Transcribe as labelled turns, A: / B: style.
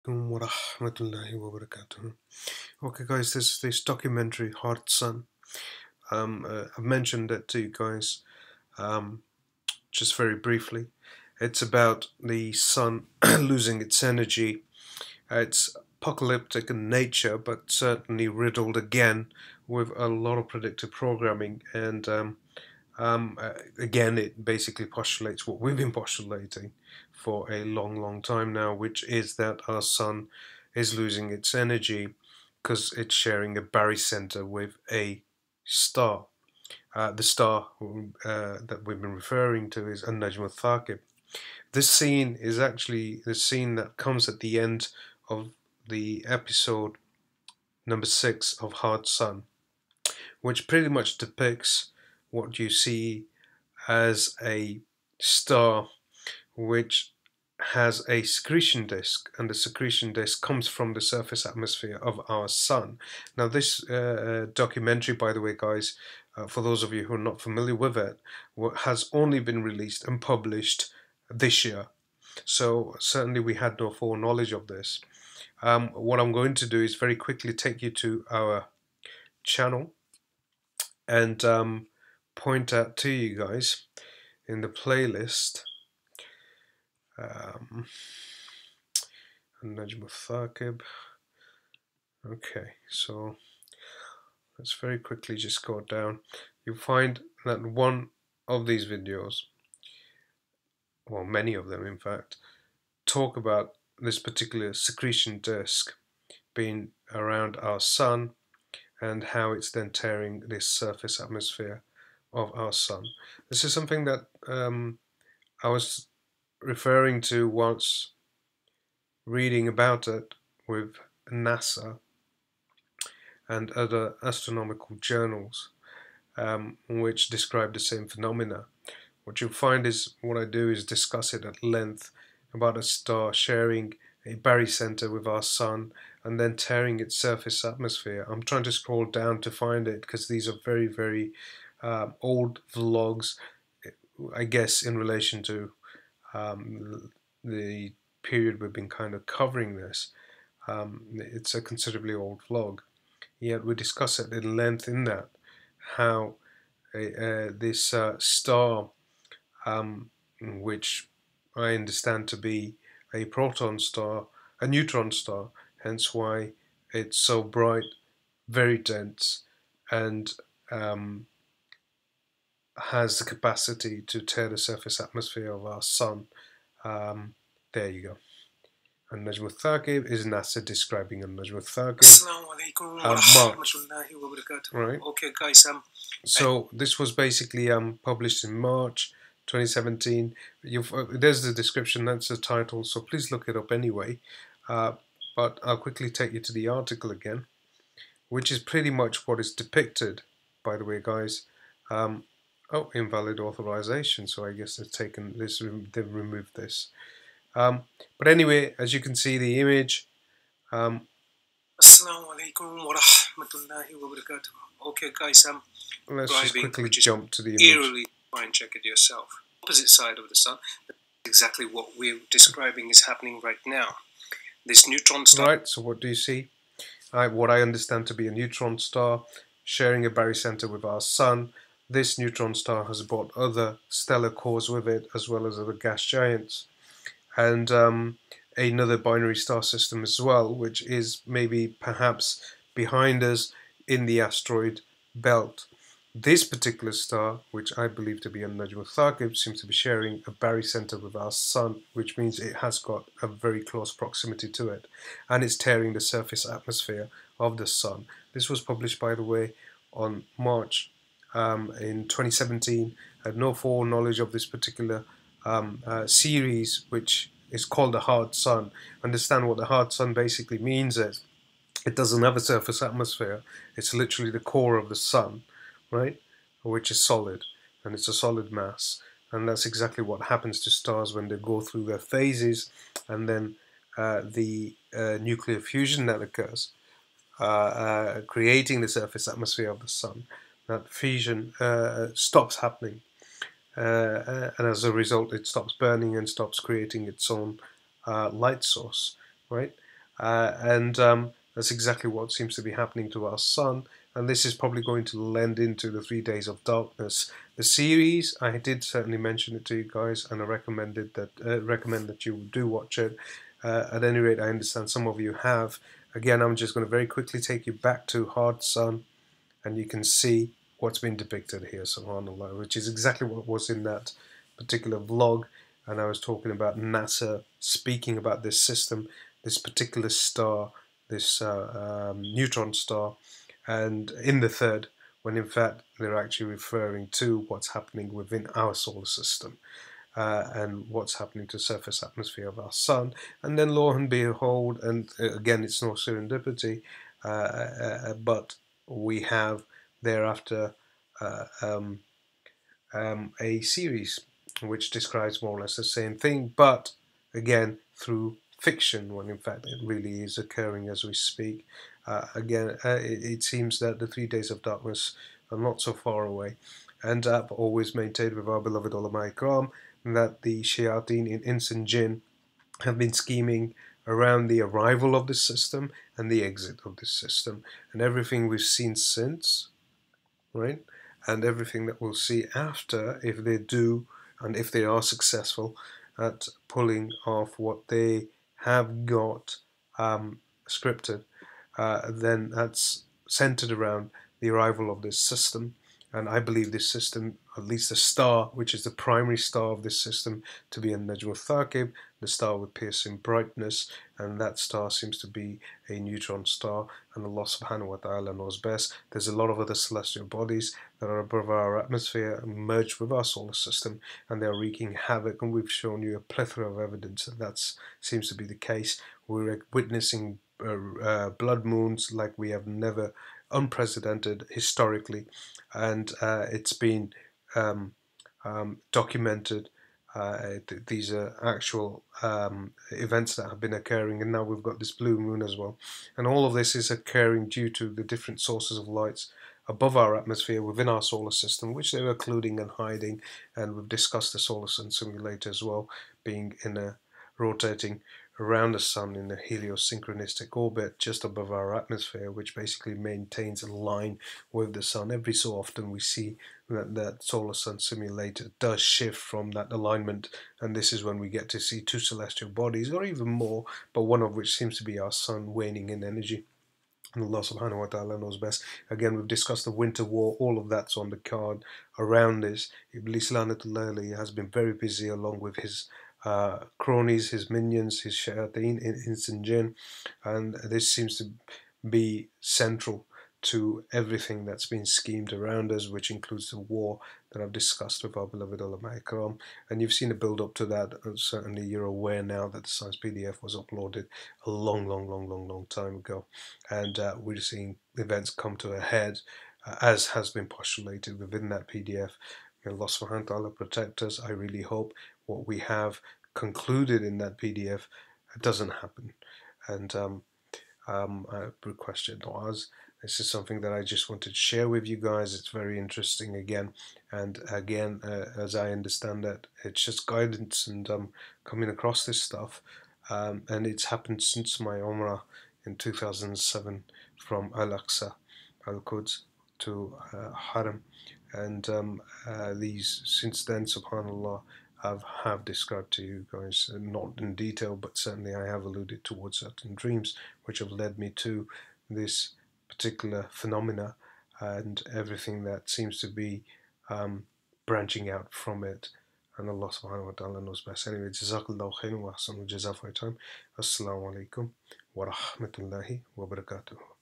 A: Warahmatullahi wabarakatuh. Okay, guys, this documentary, Hard Sun. I've mentioned it to you guys just very briefly. It's about the sun losing its energy. It's apocalyptic in nature, but certainly riddled again with a lot of predictive programming. And again, it basically postulates what we've been postulating for a long time now, which is that our sun is losing its energy because it's sharing a barycenter with a star. The star that we've been referring to is An-Najm al-Thaqib. This scene is actually the scene that comes at the end of the episode number 6 of Hard Sun, which pretty much depicts what you see as a star which has a secretion disk, and the secretion disk comes from the surface atmosphere of our sun. Now, this documentary, by the way, guys, for those of you who are not familiar with it, has only been released and published this year. So certainly we had no foreknowledge of this. What I'm going to do is very quickly take you to our channel and point out to you guys in the playlist Najm al-Thaqib. Okay, so let's very quickly just go down. You find that one of these videos, well, many of them in fact, talk about this particular secretion disk being around our sun and how it's then tearing this surface atmosphere of our sun. This is something that I was referring to once reading about it with NASA and other astronomical journals which describe the same phenomena. What you'll find is what I do is discuss it at length about a star sharing a barycenter with our sun and then tearing its surface atmosphere. I'm trying to scroll down to find it because these are very old vlogs, I guess, in relation to the period we've been kind of covering this. It's a considerably old vlog, yet we discuss it in length in that, how this star, which I understand to be a proton star, a neutron star, hence why it's so bright, very dense, and has the capacity to tear the surface atmosphere of our sun. There you go. An-Najm al-Thaqib is NASA describing An-Najm al-Thaqib. Right.
B: Okay, guys.
A: So this was basically published in March 2017. There's the description, that's the title, so please look it up anyway. But I'll quickly take you to the article again, which is pretty much what is depicted, by the way, guys. Oh, invalid authorization, so I guess they've taken this, they've removed this. But anyway, as you can see the image.
B: Assalamu alaikum wa rahmatullahi wa barakatuh. Okay, guys,
A: let's just quickly jump to the image.
B: Eerily, try and check it yourself. Opposite side of the sun, exactly what we're describing is happening right now. This neutron star.
A: Right, so what do you see? What I understand to be a neutron star sharing a barycenter with our sun. This neutron star has brought other stellar cores with it, as well as other gas giants, and another binary star system as well, which is maybe perhaps behind us in the asteroid belt. This particular star, which I believe to be An-Najm al-Thaqib, seems to be sharing a barycenter with our sun, which means it has got a very close proximity to it, and it's tearing the surface atmosphere of the sun. This was published, by the way, on March in 2017. I had no foreknowledge of this particular series, which is called the Hard Sun. Understand what the Hard Sun basically means is it doesn't have a surface atmosphere. It's literally the core of the sun, right, which is solid, and it's a solid mass. And that's exactly what happens to stars when they go through their phases, and then the nuclear fusion that occurs, creating the surface atmosphere of the sun. That fusion stops happening, and as a result it stops burning and stops creating its own light source, right? and that's exactly what seems to be happening to our sun. And this is probably going to lend into the 3 Days of Darkness. The series, I did certainly mention it to you guys, and I recommend that you do watch it. At any rate, I understand some of you have. Again, I'm just going to very quickly take you back to Hard Sun, and you can see what's been depicted here, subhanAllah, which is exactly what was in that particular vlog. And I was talking about NASA speaking about this system, this particular star, this neutron star, and in the third, when in fact they're actually referring to what's happening within our solar system. And what's happening to the surface atmosphere of our sun. And then lo and behold, and again it's no serendipity, but we have thereafter uh, um, a series which describes more or less the same thing, but again through fiction, when in fact it really is occurring as we speak. It seems that the 3 Days of Darkness are not so far away, and I've always maintained with our beloved ulama ikram that the shayateen in ins and jinn have been scheming around the arrival of this system and the exit of this system, and everything we've seen since, right? And everything that we'll see after, if they do and if they are successful at pulling off what they have got scripted, then that's centered around the arrival of this system. And I believe this system, at least the star, which is the primary star of this system, to be a Najm al-Thaqib, the star with piercing brightness, and that star seems to be a neutron star, and Allah subhanahu wa ta'ala knows best. There's a lot of other celestial bodies that are above our atmosphere and merged with our solar system, and they're wreaking havoc, and we've shown you a plethora of evidence that seems to be the case. We're witnessing blood moons like we have never, unprecedented historically, and it's been documented. These are actual events that have been occurring, and now we've got this blue moon as well. And all of this is occurring due to the different sources of lights above our atmosphere within our solar system, which they're occluding and hiding. And we've discussed the solar sun simulator as well, being in a rotating around the sun in a heliosynchronistic orbit just above our atmosphere, which basically maintains a line with the sun. Every so often we see that solar sun simulator does shift from that alignment, and this is when we get to see two celestial bodies, or even more, but one of which seems to be our sun waning in energy. And Allah subhanahu wa ta'ala knows best. Again, we've discussed the winter war, all of that's on the card around this. Iblis Lanatullah has been very busy along with his cronies, his minions, his shayateen, ins and jinn, and this seems to be central to everything that's been schemed around us, which includes the war that I've discussed with our beloved ulama ikram. And you've seen a build up to that, and certainly you're aware now that the science PDF was uploaded a long time ago, and we're seeing events come to a head, as has been postulated within that PDF. May Allah subhanahu wa ta'ala protect us. I really hope what we have concluded in that PDF doesn't happen, and I request your du'as. This is something that I just wanted to share with you guys. It's very interesting again, and again, as I understand that, it's just guidance, and coming across this stuff, and it's happened since my Umrah in 2007 from Al-Aqsa, Al-Quds to Haram, and these since then, subhanallah, have described to you guys, not in detail, but certainly I have alluded towards certain dreams which have led me to this particular phenomena and everything that seems to be branching out from it. And Allah subhanahu wa ta'ala knows best. Anyway, Jazakallahu khairan wa ahsanul jaza for your time. Assalamu alaikum wa rahmatullahi wa barakatuh.